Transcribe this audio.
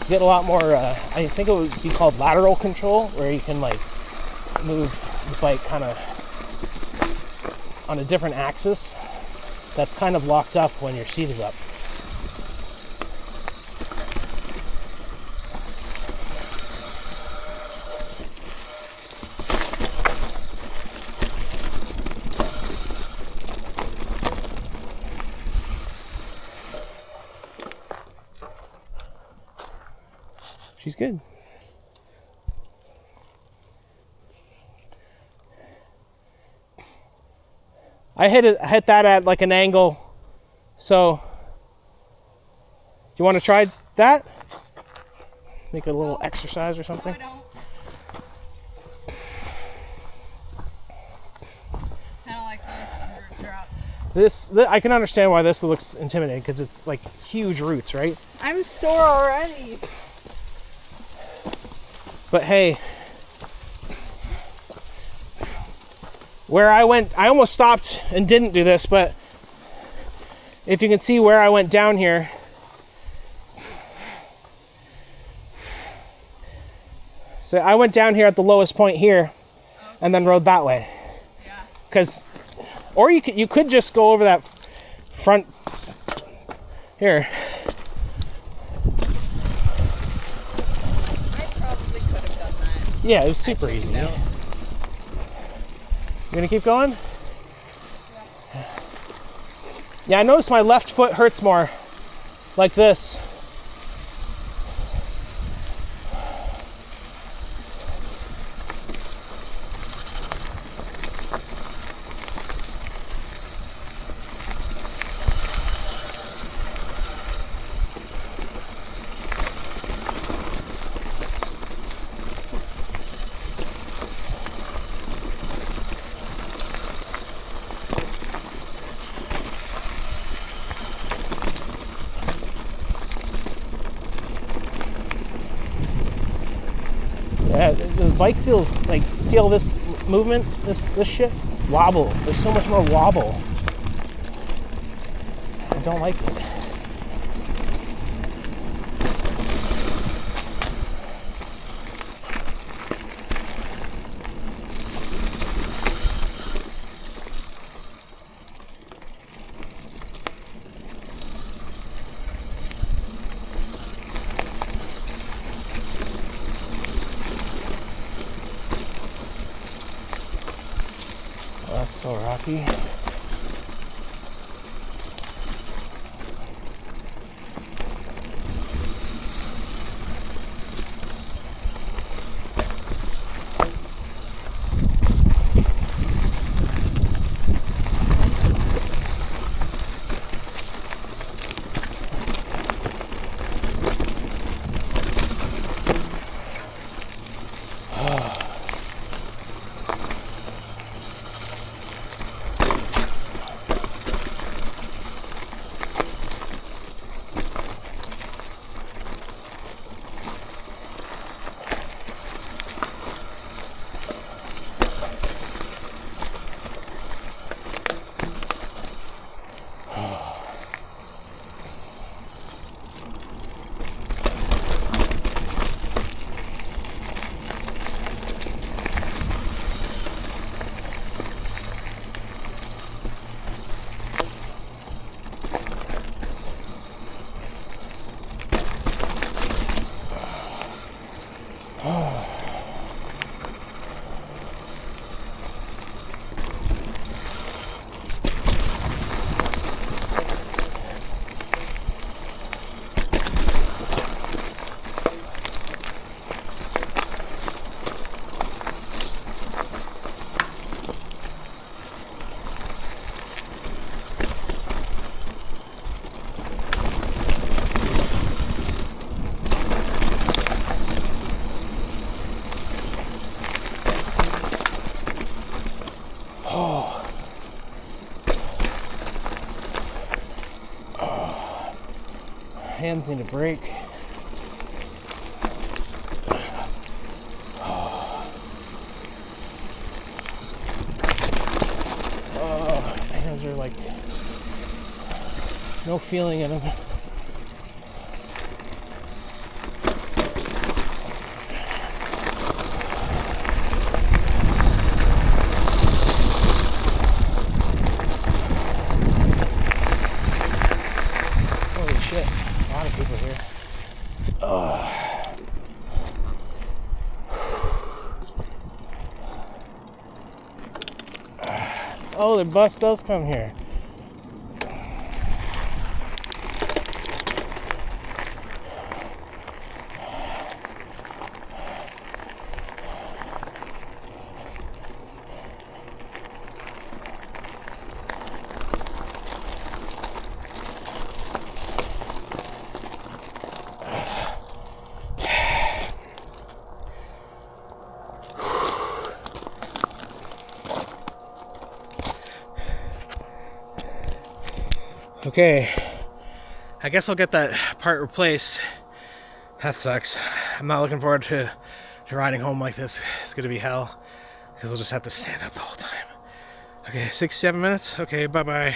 get a lot more, I think it would be called lateral control, where you can like move the bike kind of on a different axis that's kind of locked up when your seat is up. She's good. I hit that at like an angle. So, you want to try that? Make a little exercise or something? No, I don't. Kind of like the drops. This, I can understand why this looks intimidating, because it's like huge roots, right? I'm sore already. But hey, where I went, I almost stopped and didn't do this, but if you can see where I went down here, so I went down here at the lowest point here, and then rode that way. Yeah. Because, or you could just go over that front here. Yeah, it was super easy. You gonna keep going? Yeah, I noticed my left foot hurts more, like this. Yeah, the bike feels like, see all this movement, this shit? Wobble. There's so much more wobble. I don't like it. That's so rocky. Hands need a break. Hands are like no feeling in them. Oh, the bus does come here. Okay, I guess I'll get that part replaced. That sucks. I'm not looking forward to riding home like this. It's gonna be hell because I'll just have to stand up the whole time. Okay, 6-7 minutes. Okay, bye-bye.